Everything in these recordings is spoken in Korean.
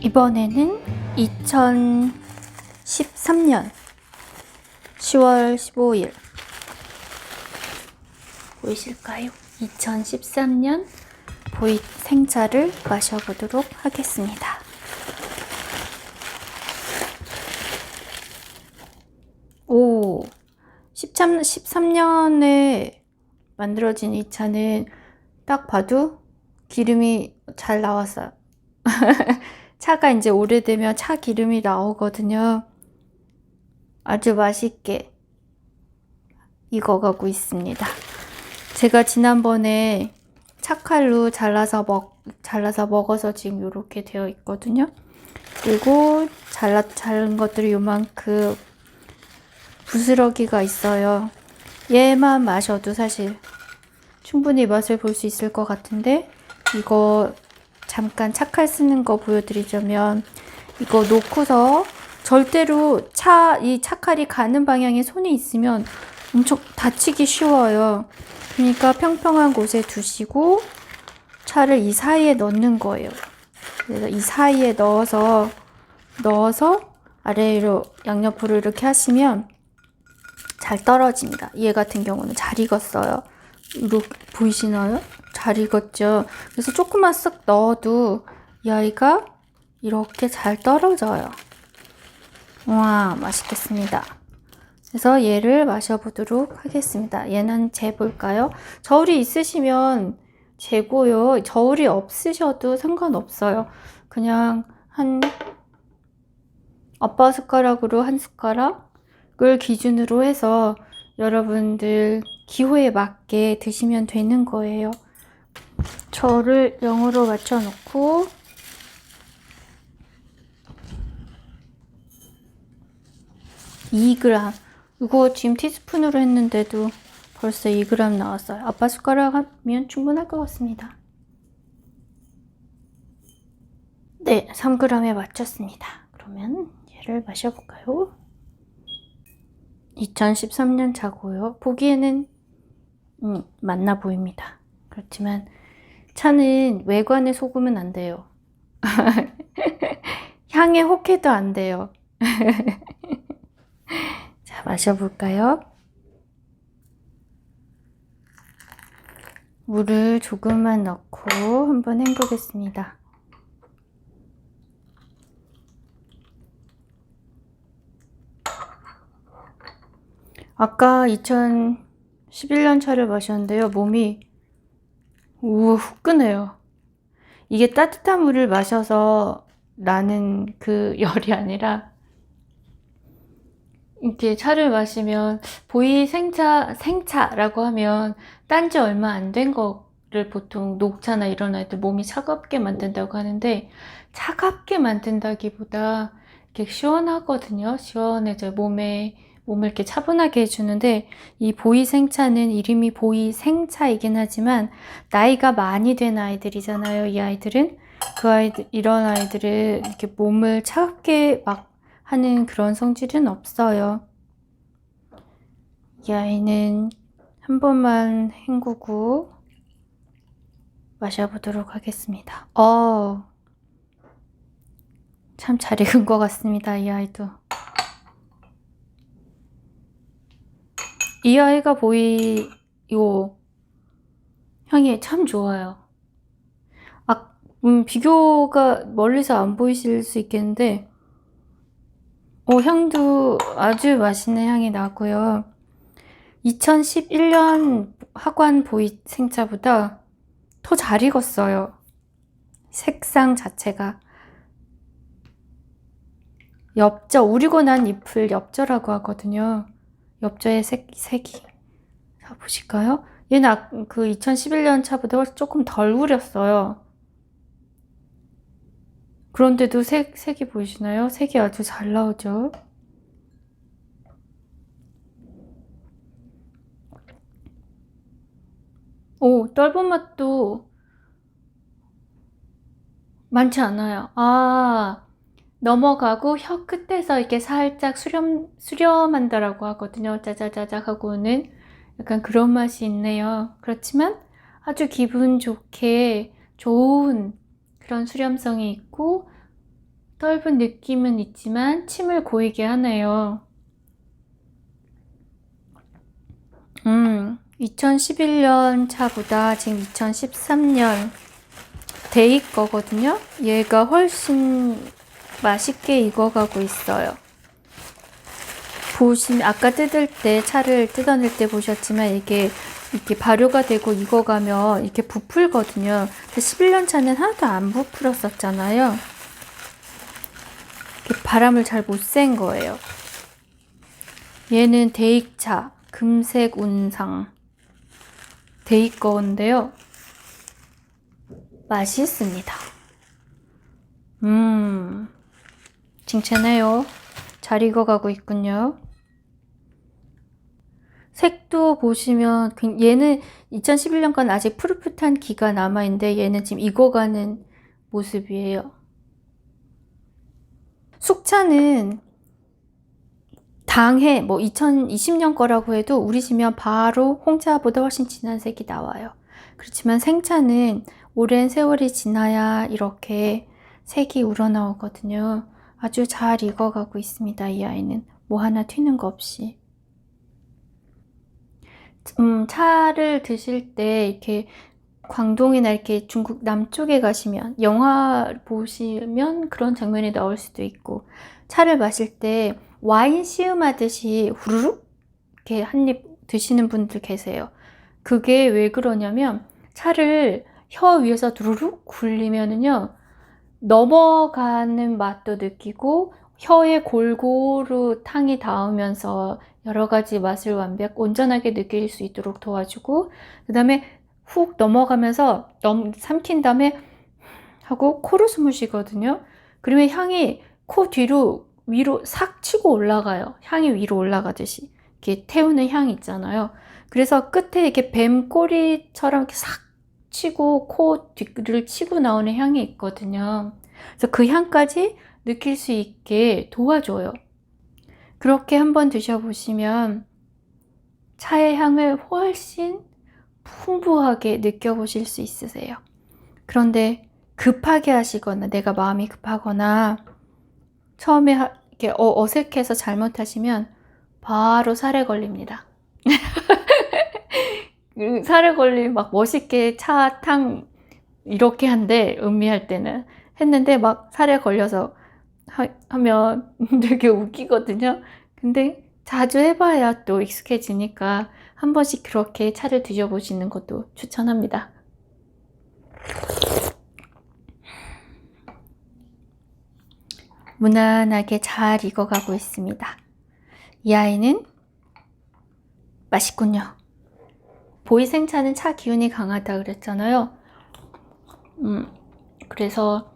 이번에는 2013년 10월 15일 보이실까요? 2013년 보잇 생차를 마셔보도록 하겠습니다. 오, 13년에 만들어진 이 차는 딱 봐도 기름이 잘 나왔어요. 차가 이제 오래되면 차 기름이 나오거든요. 아주 맛있게 익어가고 있습니다. 제가 지난번에 차칼로 잘라서 먹어서 지금 이렇게 되어 있거든요. 그리고 자른 것들이 요만큼 부스러기가 있어요. 얘만 마셔도 사실 충분히 맛을 볼 수 있을 것 같은데, 이거 잠깐 차칼 쓰는 거 보여드리자면, 이거 놓고서 절대로 이 차칼이 가는 방향에 손이 있으면 엄청 다치기 쉬워요. 그러니까 평평한 곳에 두시고 차를 이 사이에 넣는 거예요. 그래서 이 사이에 넣어서 아래로 양옆으로 이렇게 하시면 잘 떨어집니다. 얘 같은 경우는 잘 익었어요. 이렇게 보이시나요? 잘 익었죠? 그래서 조금만 쓱 넣어도 이 아이가 이렇게 잘 떨어져요. 와, 맛있겠습니다. 그래서 얘를 마셔보도록 하겠습니다. 얘는 재볼까요? 저울이 있으시면 재고요. 저울이 없으셔도 상관없어요. 그냥 아빠 숟가락으로 한 숟가락을 기준으로 해서 여러분들 기호에 맞게 드시면 되는 거예요. 저를 0으로 맞춰놓고 2g. 이거 지금 티스푼으로 했는데도 벌써 2g 나왔어요. 아빠 숟가락 하면 충분할 것 같습니다. 네, 3g에 맞췄습니다. 그러면 얘를 마셔볼까요? 2013년 차고요. 보기에는 맞나 보입니다. 그렇지만 차는 외관에 속으면 안 돼요. 향에 혹해도 안 돼요. 자, 마셔볼까요? 물을 조금만 넣고 한번 헹구겠습니다. 아까 2011년 차를 마셨는데요. 몸이 후끈해요. 이게 따뜻한 물을 마셔서 나는 그 열이 아니라, 이렇게 차를 마시면 보이 생차라고 하면 딴 지 얼마 안 된 거를 보통 녹차나 이런 아이들 몸이 차갑게 만든다고 하는데, 차갑게 만든다기보다 이렇게 시원하거든요. 시원해져 몸을 이렇게 차분하게 해주는데, 이 보이 생차는 이름이 보이 생차이긴 하지만 나이가 많이 된 아이들이잖아요. 이 아이들은 이런 아이들은 이렇게 몸을 차갑게 막 하는 그런 성질은 없어요. 이 아이는 한 번만 헹구고 마셔보도록 하겠습니다. 참 잘 익은 것 같습니다. 이 아이도. 이 아이가 요 향이 참 좋아요. 비교가 멀리서 안 보이실 수 있겠는데, 향도 아주 맛있는 향이 나고요. 2011년 하관 보잇 생차보다 더 잘 익었어요. 색상 자체가. 우리고 난 잎을 엽저라고 하거든요. 엽저의 색이. 자, 보실까요? 얘는 그 2011년 차보다 조금 덜 우렸어요. 그런데도 색이 보이시나요? 색이 아주 잘 나오죠? 떫은 맛도 많지 않아요. 넘어가고 혀 끝에서 이렇게 살짝 수렴한다라고 하거든요. 짜자자작 하고는 약간 그런 맛이 있네요. 그렇지만 아주 기분 좋게 좋은 그런 수렴성이 있고, 떫은 느낌은 있지만 침을 고이게 하네요. 2011년 차보다 지금 2013년 데이 거거든요. 얘가 훨씬 맛있게 익어가고 있어요. 보시면 아까 뜯을 때 차를 뜯어낼 때 보셨지만 이게 이렇게 발효가 되고 익어가면 이렇게 부풀거든요. 근데 11년 차는 하나도 안 부풀었었잖아요. 이렇게 바람을 잘 못 쐰 거예요. 얘는 대익차 금색 운상 데이 거인데요. 맛있습니다. 칭찬해요. 잘 익어가고 있군요. 색도 보시면 얘는 2011년 건 아직 푸릇푸릇한 기가 남아있는데 얘는 지금 익어가는 모습이에요. 숙차는 당해 뭐 2020년 거라고 해도 우리시면 바로 홍차보다 훨씬 진한 색이 나와요. 그렇지만 생차는 오랜 세월이 지나야 이렇게 색이 우러나오거든요. 아주 잘 익어가고 있습니다. 이 아이는 뭐 하나 튀는 거 없이. 차를 드실 때 이렇게 광동이나 이렇게 중국 남쪽에 가시면 영화 보시면 그런 장면이 나올 수도 있고, 차를 마실 때 와인 시음하듯이 후루룩 이렇게 한 입 드시는 분들 계세요. 그게 왜 그러냐면 차를 혀 위에서 두루룩 굴리면은요 넘어가는 맛도 느끼고 혀에 골고루 탕이 닿으면서 여러 가지 맛을 온전하게 느낄 수 있도록 도와주고, 그 다음에 훅 넘어가면서 삼킨 다음에 하고 코로 숨을 쉬거든요. 그러면 향이 코 뒤로 위로 싹 치고 올라가요. 향이 위로 올라가듯이 이렇게 태우는 향이 있잖아요. 그래서 끝에 이렇게 뱀 꼬리처럼 이렇게 싹 치고 코 뒤를 치고 나오는 향이 있거든요. 그래서 그 향까지 느낄 수 있게 도와줘요. 그렇게 한번 드셔보시면 차의 향을 훨씬 풍부하게 느껴보실 수 있으세요. 그런데 급하게 하시거나 내가 마음이 급하거나 처음에 이렇게 어색해서 잘못하시면 바로 살에 걸립니다. 살에 걸리면 막 멋있게 차, 탕 이렇게 한데 음미할 때는 했는데 막 살에 걸려서 하면 되게 웃기거든요. 근데 자주 해봐야 또 익숙해지니까 한 번씩 그렇게 차를 드셔보시는 것도 추천합니다. 무난하게 잘 익어가고 있습니다. 이 아이는 맛있군요. 보이생차는 차 기운이 강하다 그랬잖아요. 그래서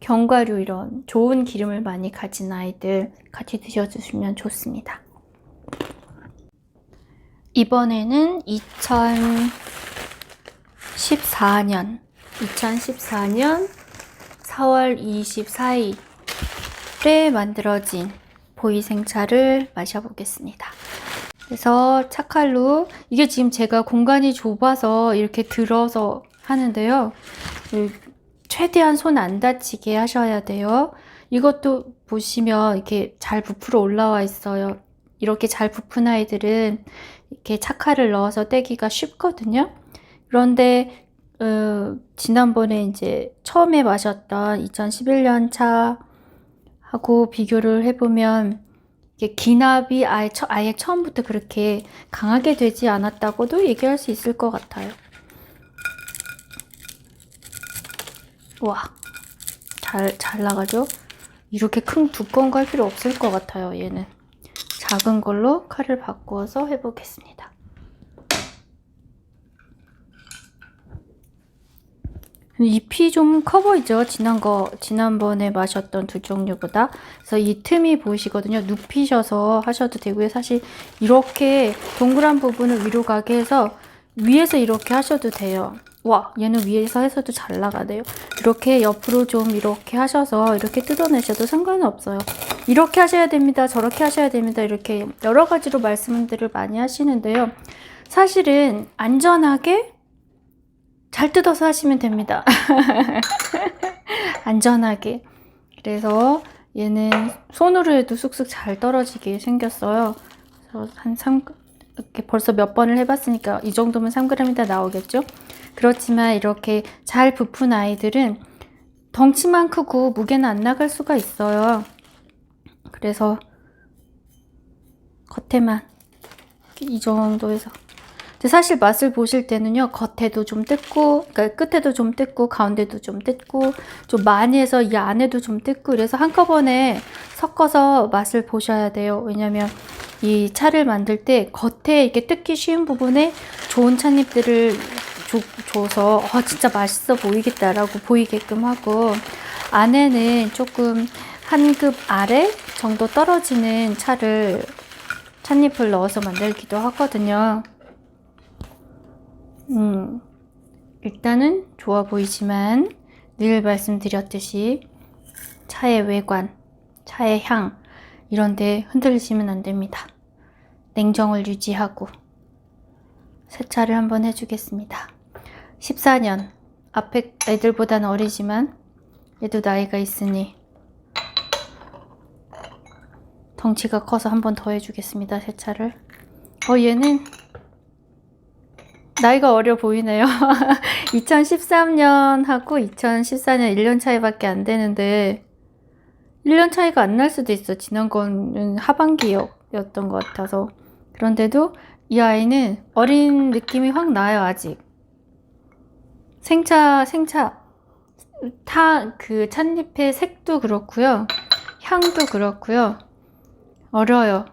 견과류 이런 좋은 기름을 많이 가진 아이들 같이 드셔주시면 좋습니다. 이번에는 2014년 4월 24일에 만들어진 보이생차를 마셔보겠습니다. 그래서 차칼로, 이게 지금 제가 공간이 좁아서 이렇게 들어서 하는데요. 최대한 손 안 다치게 하셔야 돼요. 이것도 보시면 이렇게 잘 부풀어 올라와 있어요. 이렇게 잘 부푼 아이들은 이렇게 차칼을 넣어서 떼기가 쉽거든요. 그런데 지난번에 이제 처음에 마셨던 2011년 차하고 비교를 해보면 이게 기납이 아예 처음부터 그렇게 강하게 되지 않았다고도 얘기할 수 있을 것 같아요. 와, 잘 나가죠? 이렇게 큰 두꺼운 거 할 필요 없을 것 같아요. 얘는 작은 걸로 칼을 바꾸어서 해보겠습니다. 잎이 좀 커 보이죠? 지난번에 마셨던 두 종류보다. 그래서 이 틈이 보이시거든요. 눕히셔서 하셔도 되고요. 사실 이렇게 동그란 부분을 위로 가게 해서 위에서 이렇게 하셔도 돼요. 와, 얘는 위에서 해서도 잘 나가네요. 이렇게 옆으로 좀 이렇게 하셔서 이렇게 뜯어내셔도 상관은 없어요. 이렇게 하셔야 됩니다. 저렇게 하셔야 됩니다. 이렇게 여러 가지로 말씀들을 많이 하시는데요. 사실은 안전하게 잘 뜯어서 하시면 됩니다. 안전하게. 그래서 얘는 손으로 해도 쑥쑥 잘 떨어지게 생겼어요. 그래서 한 3, 이렇게 벌써 몇 번을 해봤으니까 이 정도면 3g이 다 나오겠죠? 그렇지만 이렇게 잘 부푼 아이들은 덩치만 크고 무게는 안 나갈 수가 있어요. 그래서 겉에만 이 정도에서. 근데 사실 맛을 보실 때는요, 겉에도 좀 뜯고, 그러니까 끝에도 좀 뜯고, 가운데도 좀 뜯고, 좀 많이 해서 이 안에도 좀 뜯고, 이래서 한꺼번에 섞어서 맛을 보셔야 돼요. 왜냐면 이 차를 만들 때 겉에 이렇게 뜯기 쉬운 부분에 좋은 찻잎들을 줘서 진짜 맛있어 보이겠다라고 보이게끔 하고, 안에는 조금 한 급 아래 정도 떨어지는 찻잎을 넣어서 만들기도 하거든요. 일단은 좋아 보이지만 늘 말씀드렸듯이 차의 외관, 차의 향 이런데 흔들리시면 안 됩니다. 냉정을 유지하고 세차를 한번 해주겠습니다. 14년, 앞에 애들보다는 어리지만 얘도 나이가 있으니 덩치가 커서 한번 더 해주겠습니다. 세차를. 얘는 나이가 어려 보이네요. 2013년하고 2014년 1년 차이밖에 안 되는데 1년 차이가 안 날 수도 있어. 지난 거는 하반기였던 것 같아서. 그런데도 이 아이는 어린 느낌이 확 나요. 아직 생차 그 찻잎의 색도 그렇고요, 향도 그렇고요, 어려요.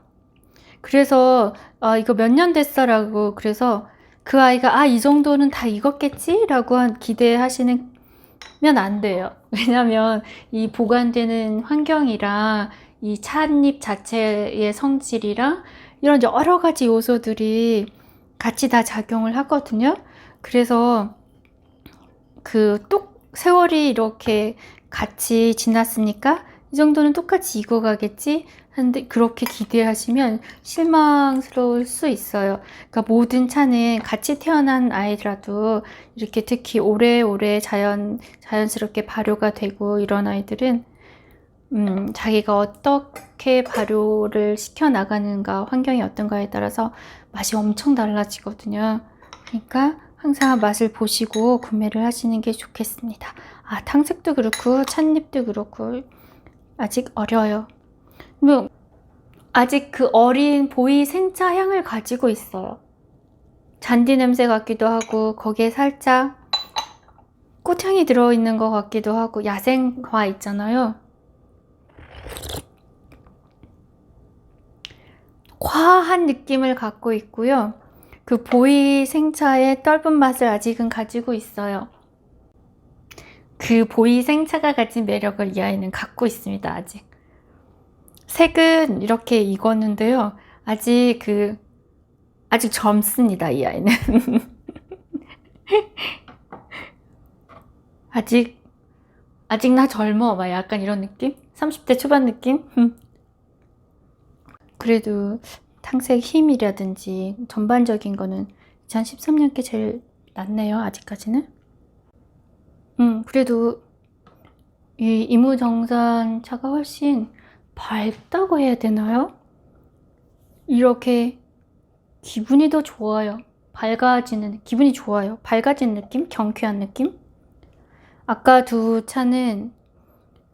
그래서 이거 몇 년 됐어 라고, 그래서 그 아이가 이 정도는 다 익었겠지? 라고 기대하시면 안 돼요. 왜냐면 이 보관되는 환경이랑 이 찻잎 자체의 성질이랑 이런 여러 가지 요소들이 같이 다 작용을 하거든요. 그래서 세월이 이렇게 같이 지났으니까 이 정도는 똑같이 익어가겠지? 한데 그렇게 기대하시면 실망스러울 수 있어요. 그러니까 모든 차는 같이 태어난 아이라도 이렇게 특히 오래오래 자연스럽게 발효가 되고 이런 아이들은 자기가 어떻게 발효를 시켜 나가는가, 환경이 어떤가에 따라서 맛이 엄청 달라지거든요. 그러니까 항상 맛을 보시고 구매를 하시는 게 좋겠습니다. 탕색도 그렇고 찻잎도 그렇고 아직 어려요. 아직 그 어린 보이 생차 향을 가지고 있어요. 잔디 냄새 같기도 하고 거기에 살짝 꽃향이 들어있는 것 같기도 하고, 야생화 있잖아요. 과한 느낌을 갖고 있고요. 그 보이 생차의 떫은 맛을 아직은 가지고 있어요. 그 보이 생차가 가진 매력을 이 아이는 갖고 있습니다. 색은 이렇게 익었는데요. 아직 젊습니다. 이 아이는. 아직 나 젊어. 막 약간 이런 느낌? 30대 초반 느낌? 그래도 탕색 힘이라든지 전반적인 거는 2013년께 제일 낫네요. 아직까지는. 그래도 이 이무정산 차가 훨씬 밝다고 해야 되나요? 이렇게 기분이 더 좋아요. 기분이 좋아요. 밝아진 느낌? 경쾌한 느낌? 아까 두 차는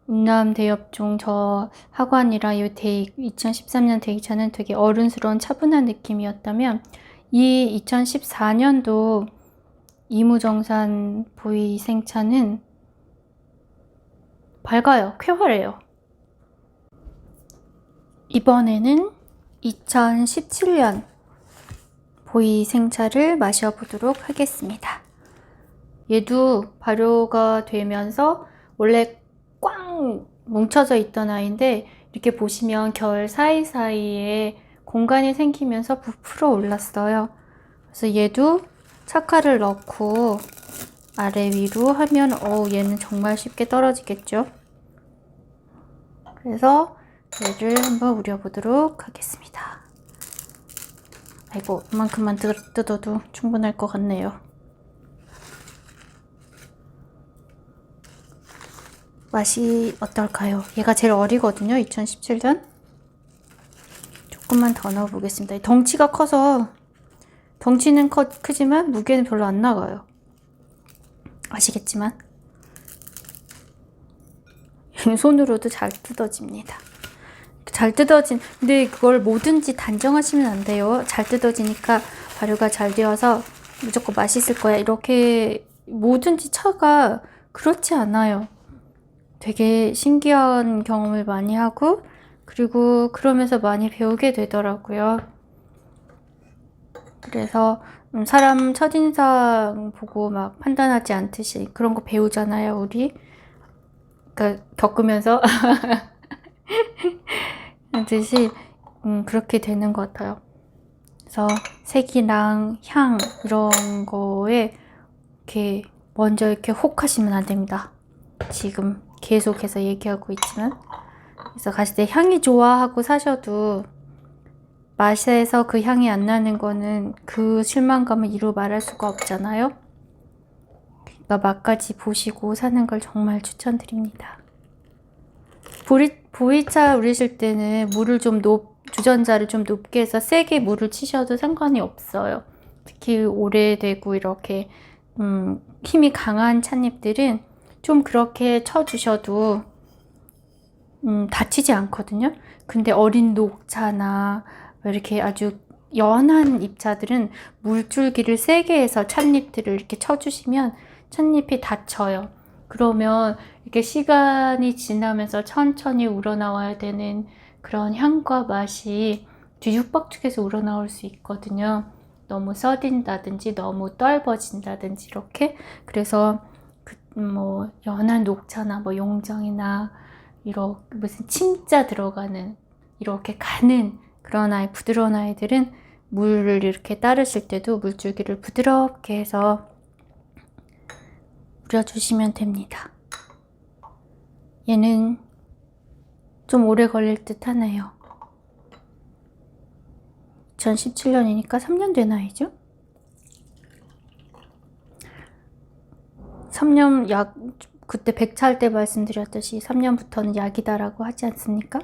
운남 대엽종 저 하관이랑 이 2013년 대기차는 되게 어른스러운 차분한 느낌이었다면, 이 2014년도 이무정산 보이 생차는 밝아요. 쾌활해요. 이번에는 2017년 보이 생차를 마셔보도록 하겠습니다. 얘도 발효가 되면서 원래 꽝 뭉쳐져 있던 아이인데 이렇게 보시면 결 사이사이에 공간이 생기면서 부풀어 올랐어요. 그래서 얘도 착화를 넣고 아래 위로 하면 얘는 정말 쉽게 떨어지겠죠. 그래서 얘를 한번 우려보도록 하겠습니다. 아이고, 이만큼만 뜯어도 충분할 것 같네요. 맛이 어떨까요? 얘가 제일 어리거든요. 2017년. 조금만 더 넣어보겠습니다. 덩치가 커서 덩치는 크지만 무게는 별로 안 나가요. 아시겠지만 손으로도 잘 뜯어집니다. 잘 뜯어진, 근데 그걸 뭐든지 단정하시면 안 돼요. 잘 뜯어지니까 발효가 잘 되어서 무조건 맛있을 거야. 이렇게 뭐든지 차가 그렇지 않아요. 되게 신기한 경험을 많이 하고, 그리고 그러면서 많이 배우게 되더라고요. 그래서 사람 첫인상 보고 막 판단하지 않듯이 그런 거 배우잖아요, 우리. 그러니까 겪으면서 하듯이 그렇게 되는 것 같아요. 그래서 색이랑 향 이런 거에 이렇게 먼저 이렇게 혹하시면 안 됩니다. 지금 계속해서 얘기하고 있지만, 그래서 가실 때 향이 좋아 하고 사셔도 맛에서 그 향이 안 나는 거는 그 실망감을 이루 말할 수가 없잖아요. 그러니까 맛까지 보시고 사는 걸 정말 추천드립니다. 보리차 우리실 때는 물을 좀 주전자를 좀 높게 해서 세게 물을 치셔도 상관이 없어요. 특히 오래되고 이렇게 힘이 강한 찻잎들은 좀 그렇게 쳐주셔도 다치지 않거든요. 근데 어린 녹차나 이렇게 아주 연한 잎차들은 물줄기를 세게 해서 찻잎들을 이렇게 쳐주시면 찻잎이 다쳐요. 그러면 이렇게 시간이 지나면서 천천히 우러나와야 되는 그런 향과 맛이 뒤죽박죽해서 우러나올 수 있거든요. 너무 써딘다든지 너무 떫어진다든지 이렇게. 그래서 뭐 연한 녹차나 뭐 용정이나 이렇게 무슨 침자 들어가는 이렇게 가는 그런 부드러운 아이들은 물을 이렇게 따르실 때도 물줄기를 부드럽게 해서 우려주시면 됩니다. 얘는 좀 오래 걸릴 듯 하네요. 2017년이니까 3년 된 아이죠? 3년 그때 백차 할 때 말씀드렸듯이 3년부터는 약이다라고 하지 않습니까?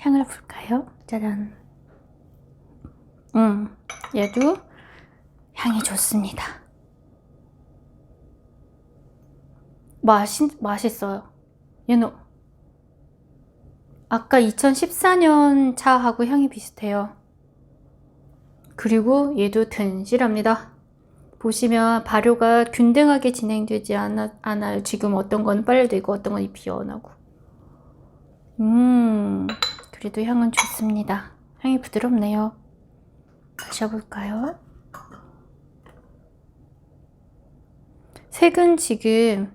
향을 볼까요? 짜잔. 얘도 향이 좋습니다. 맛있어요. 얘는 아까 2014년 차하고 향이 비슷해요. 그리고 얘도 튼실합니다. 보시면 발효가 균등하게 진행되지 않아요. 지금 어떤 건 빨리 되고 어떤 건 잎이 연하고. 그래도 향은 좋습니다. 향이 부드럽네요. 마셔볼까요? 색은 지금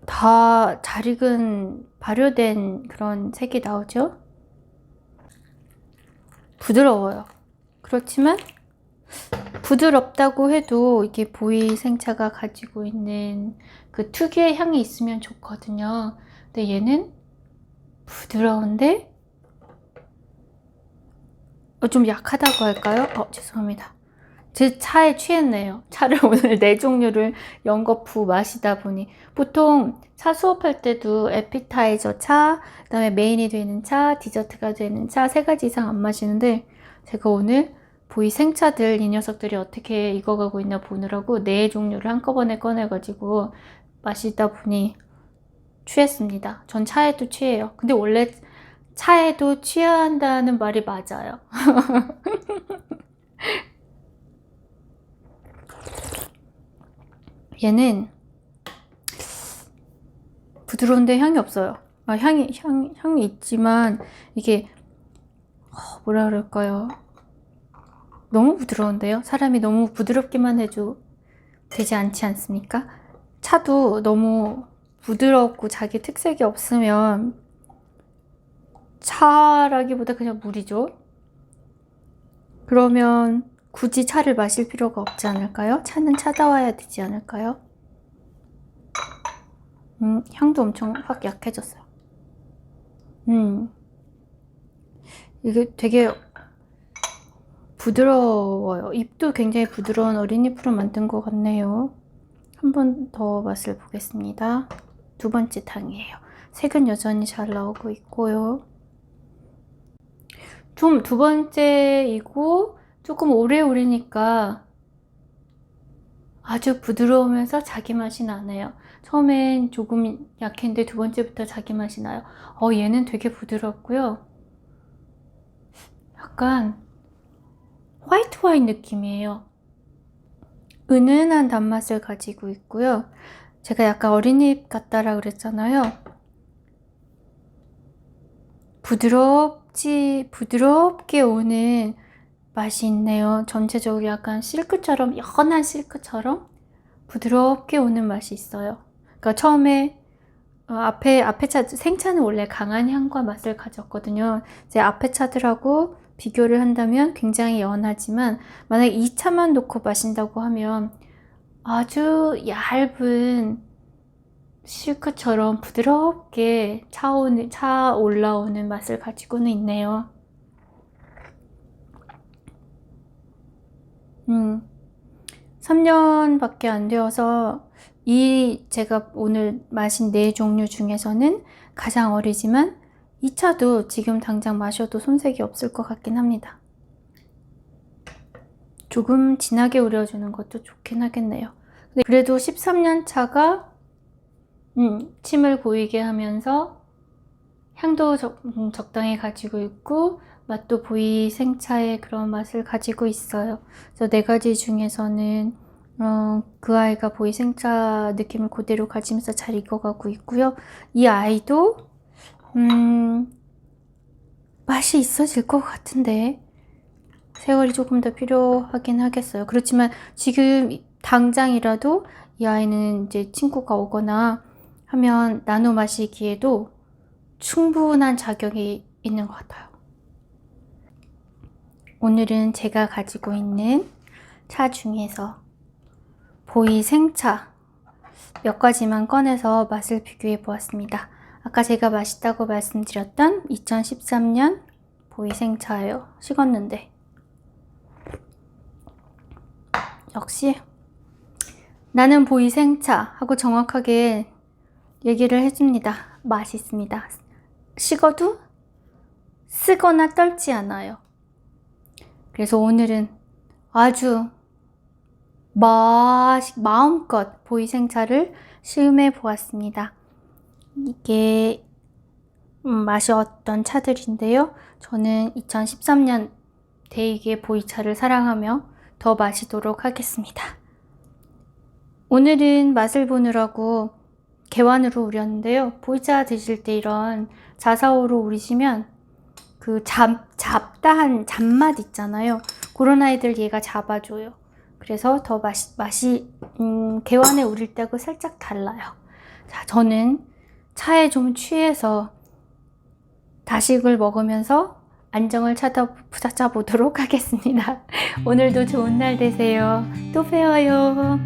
다 잘 익은 발효된 그런 색이 나오죠? 부드러워요. 그렇지만 부드럽다고 해도 이게 보이 생차가 가지고 있는 그 특유의 향이 있으면 좋거든요. 근데 얘는 부드러운데 좀 약하다고 할까요? 죄송합니다. 제 차에 취했네요. 차를 오늘 4종류를 연거푸 마시다 보니 보통 차 수업할 때도 에피타이저 차, 그 다음에 메인이 되는 차, 디저트가 되는 차 3가지 이상 안 마시는데 제가 오늘 보이 생차들 이 녀석들이 어떻게 익어가고 있나 보느라고 4종류를 한꺼번에 꺼내가지고 마시다 보니 취했습니다. 전 차에도 취해요. 근데 원래 차에도 취해야 한다는 말이 맞아요. 얘는 부드러운데 향이 없어요. 향이 있지만 이게 뭐라 그럴까요? 너무 부드러운데요? 사람이 너무 부드럽게만 해도 되지 않지 않습니까? 차도 너무 부드럽고 자기 특색이 없으면 차라기보다 그냥 물이죠. 그러면 굳이 차를 마실 필요가 없지 않을까요? 차는 차다워야 되지 않을까요? 향도 엄청 확 약해졌어요. 이게 되게 부드러워요. 잎도 굉장히 부드러운 어린잎으로 만든 것 같네요. 한 번 더 맛을 보겠습니다. 두 번째 탕이에요. 색은 여전히 잘 나오고 있고요. 좀 두 번째이고 조금 오래 우리니까 아주 부드러우면서 자기 맛이 나네요. 처음엔 조금 약했는데 두 번째부터 자기 맛이 나요. 얘는 되게 부드럽고요. 약간 화이트 와인 느낌이에요. 은은한 단맛을 가지고 있고요. 제가 약간 어린이집 같다라 그랬잖아요. 부드럽게 오는 맛이 있네요. 전체적으로 약간 실크처럼, 연한 실크처럼 부드럽게 오는 맛이 있어요. 그러니까 처음에 앞에 차, 생차는 원래 강한 향과 맛을 가졌거든요. 이제 앞에 차들하고 비교를 한다면 굉장히 연하지만 만약에 2차만 놓고 마신다고 하면 아주 얇은 실크처럼 부드럽게 차 올라오는 맛을 가지고는 있네요. 3년밖에 안 되어서 제가 오늘 마신 4종류 중에서는 가장 어리지만 이 차도 지금 당장 마셔도 손색이 없을 것 같긴 합니다. 조금 진하게 우려주는 것도 좋긴 하겠네요. 근데 그래도 13년 차가 침을 고이게 하면서 향도 적당히 가지고 있고 맛도 보이 생차의 그런 맛을 가지고 있어요. 그래서 4가지 중에서는 그 아이가 보이 생차 느낌을 그대로 가지면서 잘 익어가고 있고요. 이 아이도 맛이 있어질 것 같은데 세월이 조금 더 필요하긴 하겠어요. 그렇지만 지금 당장이라도 이 아이는 이제 친구가 오거나 하면 나눠 마시기에도 충분한 자격이 있는 것 같아요. 오늘은 제가 가지고 있는 차 중에서 보이 생차 몇 가지만 꺼내서 맛을 비교해 보았습니다. 아까 제가 맛있다고 말씀드렸던 2013년 보이 생차예요. 식었는데 역시 나는 보이 생차 하고 정확하게 얘기를 해줍니다. 맛있습니다. 식어도 쓰거나 떨지 않아요. 그래서 오늘은 아주 마음껏 보이 생차를 시음해 보았습니다. 이게 맛이 어떤 차들인데요. 저는 2013년 데이게 보이차를 사랑하며 더 마시도록 하겠습니다. 오늘은 맛을 보느라고 개완으로 우렸는데요. 보이차 드실 때 이런 자사오로 우리시면 그 잡다한 잡맛 있잖아요. 그런 아이들 얘가 잡아줘요. 그래서 더 맛이 개완에 우릴 때하고 살짝 달라요. 자, 저는 차에 좀 취해서 다식을 먹으면서 안정을 찾아보도록 하겠습니다. 오늘도 좋은 날 되세요. 또 봬요.